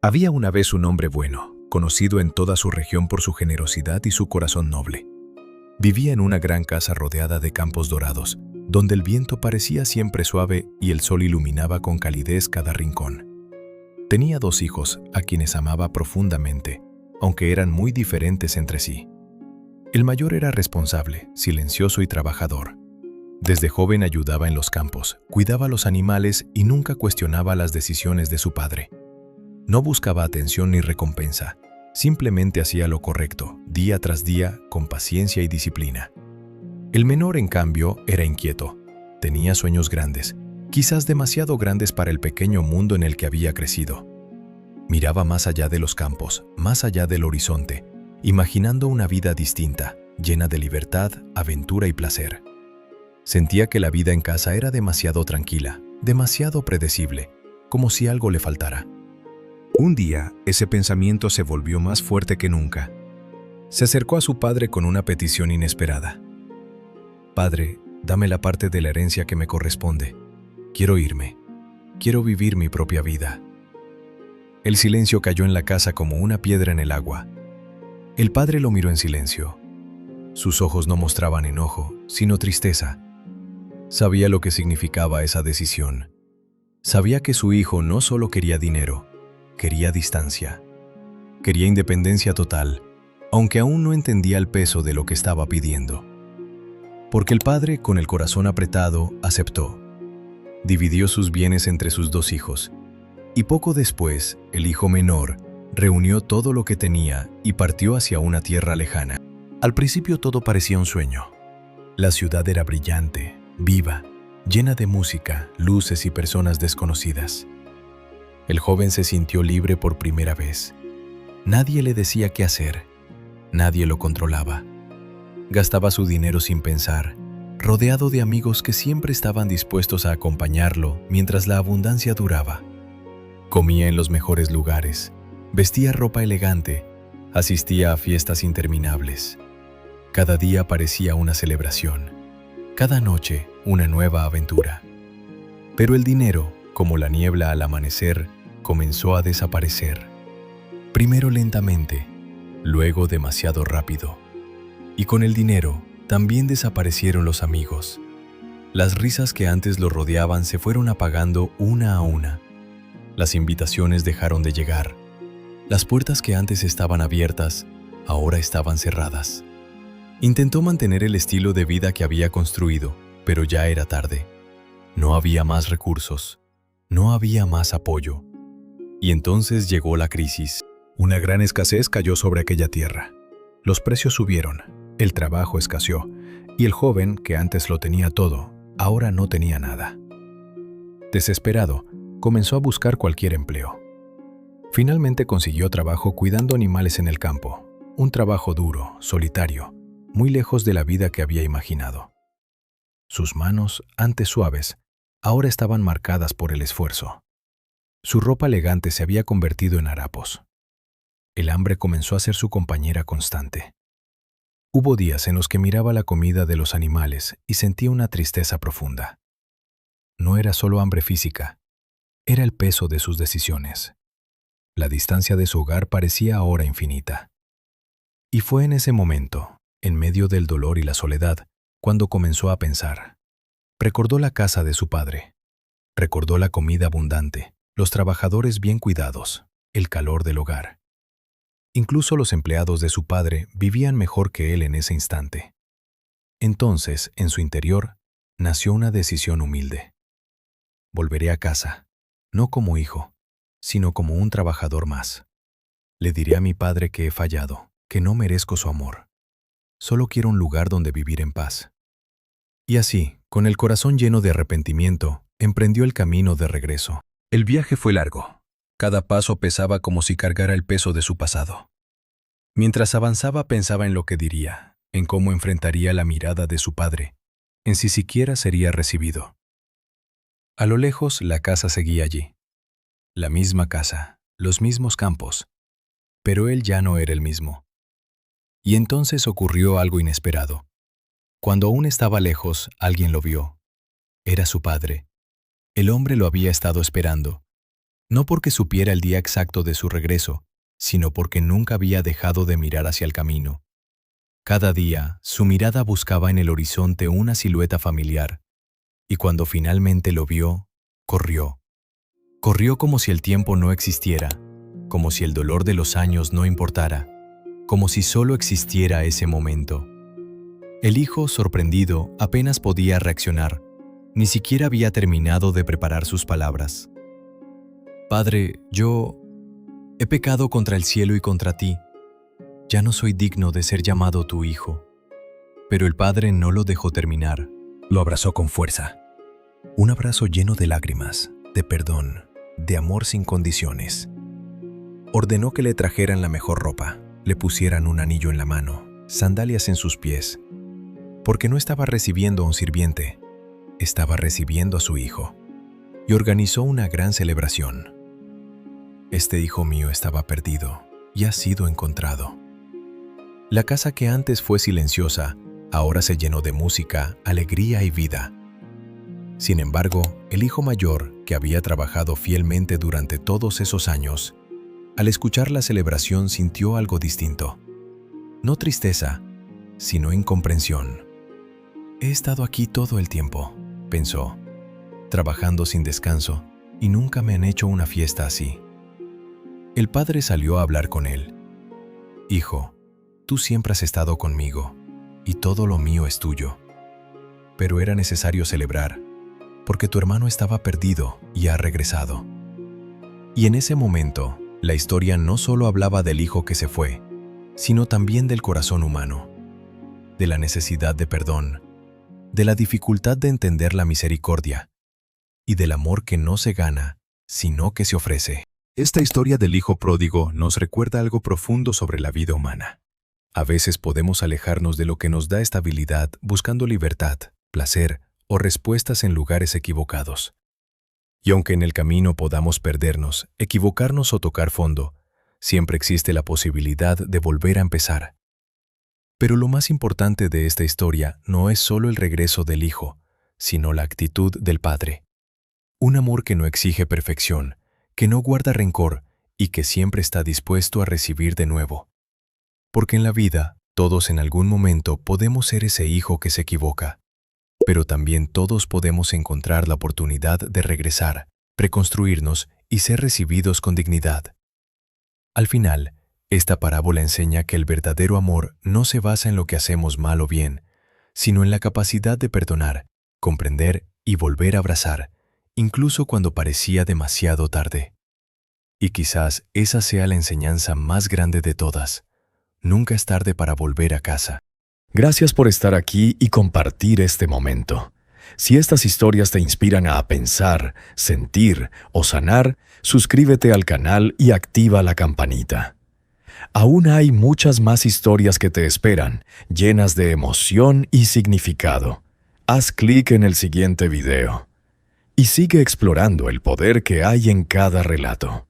Había una vez un hombre bueno, conocido en toda su región por su generosidad y su corazón noble. Vivía en una gran casa rodeada de campos dorados, donde el viento parecía siempre suave y el sol iluminaba con calidez cada rincón. Tenía 2 hijos, a quienes amaba profundamente, aunque eran muy diferentes entre sí. El mayor era responsable, silencioso y trabajador. Desde joven ayudaba en los campos, cuidaba a los animales y nunca cuestionaba las decisiones de su padre. No buscaba atención ni recompensa, simplemente hacía lo correcto, día tras día, con paciencia y disciplina. El menor, en cambio, era inquieto. Tenía sueños grandes, quizás demasiado grandes para el pequeño mundo en el que había crecido. Miraba más allá de los campos, más allá del horizonte, imaginando una vida distinta, llena de libertad, aventura y placer. Sentía que la vida en casa era demasiado tranquila, demasiado predecible, como si algo le faltara. Un día, ese pensamiento se volvió más fuerte que nunca. Se acercó a su padre con una petición inesperada. «Padre, dame la parte de la herencia que me corresponde. Quiero irme. Quiero vivir mi propia vida». El silencio cayó en la casa como una piedra en el agua. El padre lo miró en silencio. Sus ojos no mostraban enojo, sino tristeza. Sabía lo que significaba esa decisión. Sabía que su hijo no solo quería dinero, quería distancia. Quería independencia total, aunque aún no entendía el peso de lo que estaba pidiendo. Porque el padre, con el corazón apretado, aceptó. Dividió sus bienes entre sus 2 hijos. Y poco después, el hijo menor reunió todo lo que tenía y partió hacia una tierra lejana. Al principio todo parecía un sueño. La ciudad era brillante, viva, llena de música, luces y personas desconocidas. El joven se sintió libre por primera vez. Nadie le decía qué hacer. Nadie lo controlaba. Gastaba su dinero sin pensar, rodeado de amigos que siempre estaban dispuestos a acompañarlo mientras la abundancia duraba. Comía en los mejores lugares, vestía ropa elegante, asistía a fiestas interminables. Cada día parecía una celebración, cada noche una nueva aventura. Pero el dinero, como la niebla al amanecer, comenzó a desaparecer. Primero lentamente, luego demasiado rápido. Y con el dinero también desaparecieron los amigos. Las risas que antes lo rodeaban se fueron apagando una a una. Las invitaciones dejaron de llegar. Las puertas que antes estaban abiertas, ahora estaban cerradas. Intentó mantener el estilo de vida que había construido, pero ya era tarde. No había más recursos. No había más apoyo. Y entonces llegó la crisis. Una gran escasez cayó sobre aquella tierra. Los precios subieron, el trabajo escaseó, y el joven, que antes lo tenía todo, ahora no tenía nada. Desesperado, comenzó a buscar cualquier empleo. Finalmente consiguió trabajo cuidando animales en el campo, un trabajo duro, solitario, muy lejos de la vida que había imaginado. Sus manos, antes suaves, ahora estaban marcadas por el esfuerzo. Su ropa elegante se había convertido en harapos. El hambre comenzó a ser su compañera constante. Hubo días en los que miraba la comida de los animales y sentía una tristeza profunda. No era solo hambre física, era el peso de sus decisiones. La distancia de su hogar parecía ahora infinita. Y fue en ese momento, en medio del dolor y la soledad, cuando comenzó a pensar. Recordó la casa de su padre. Recordó la comida abundante, los trabajadores bien cuidados, el calor del hogar. Incluso los empleados de su padre vivían mejor que él en ese instante. Entonces, en su interior, nació una decisión humilde. Volveré a casa, no como hijo, sino como un trabajador más. Le diré a mi padre que he fallado, que no merezco su amor. Solo quiero un lugar donde vivir en paz. Y así, con el corazón lleno de arrepentimiento, emprendió el camino de regreso. El viaje fue largo. Cada paso pesaba como si cargara el peso de su pasado. Mientras avanzaba pensaba en lo que diría, en cómo enfrentaría la mirada de su padre, en si siquiera sería recibido. A lo lejos la casa seguía allí. La misma casa, los mismos campos. Pero él ya no era el mismo. Y entonces ocurrió algo inesperado. Cuando aún estaba lejos, alguien lo vio. Era su padre. El hombre lo había estado esperando. No porque supiera el día exacto de su regreso, sino porque nunca había dejado de mirar hacia el camino. Cada día, su mirada buscaba en el horizonte una silueta familiar, y cuando finalmente lo vio, corrió. Corrió como si el tiempo no existiera, como si el dolor de los años no importara, como si solo existiera ese momento. El hijo, sorprendido, apenas podía reaccionar. Ni siquiera había terminado de preparar sus palabras. «Padre, yo he pecado contra el cielo y contra ti. Ya no soy digno de ser llamado tu hijo». Pero el padre no lo dejó terminar. Lo abrazó con fuerza. Un abrazo lleno de lágrimas, de perdón, de amor sin condiciones. Ordenó que le trajeran la mejor ropa, le pusieran un anillo en la mano, sandalias en sus pies, porque no estaba recibiendo a un sirviente, estaba recibiendo a su hijo. Y organizó una gran celebración. Este hijo mío estaba perdido y ha sido encontrado. La casa que antes fue silenciosa, ahora se llenó de música, alegría y vida. Sin embargo, el hijo mayor, que había trabajado fielmente durante todos esos años, al escuchar la celebración sintió algo distinto. No tristeza, sino incomprensión. «He estado aquí todo el tiempo», pensó, «trabajando sin descanso, y nunca me han hecho una fiesta así». El padre salió a hablar con él. «Hijo, tú siempre has estado conmigo, y todo lo mío es tuyo. Pero era necesario celebrar, porque tu hermano estaba perdido y ha regresado». Y en ese momento, la historia no solo hablaba del hijo que se fue, sino también del corazón humano, de la necesidad de perdón, de la dificultad de entender la misericordia y del amor que no se gana, sino que se ofrece. Esta historia del hijo pródigo nos recuerda algo profundo sobre la vida humana. A veces podemos alejarnos de lo que nos da estabilidad buscando libertad, placer o respuestas en lugares equivocados. Y aunque en el camino podamos perdernos, equivocarnos o tocar fondo, siempre existe la posibilidad de volver a empezar. Pero lo más importante de esta historia no es solo el regreso del hijo, sino la actitud del padre. Un amor que no exige perfección, que no guarda rencor y que siempre está dispuesto a recibir de nuevo. Porque en la vida, todos en algún momento podemos ser ese hijo que se equivoca, pero también todos podemos encontrar la oportunidad de regresar, reconstruirnos y ser recibidos con dignidad. Al final, esta parábola enseña que el verdadero amor no se basa en lo que hacemos mal o bien, sino en la capacidad de perdonar, comprender y volver a abrazar, incluso cuando parecía demasiado tarde. Y quizás esa sea la enseñanza más grande de todas. Nunca es tarde para volver a casa. Gracias por estar aquí y compartir este momento. Si estas historias te inspiran a pensar, sentir o sanar, suscríbete al canal y activa la campanita. Aún hay muchas más historias que te esperan, llenas de emoción y significado. Haz clic en el siguiente video y sigue explorando el poder que hay en cada relato.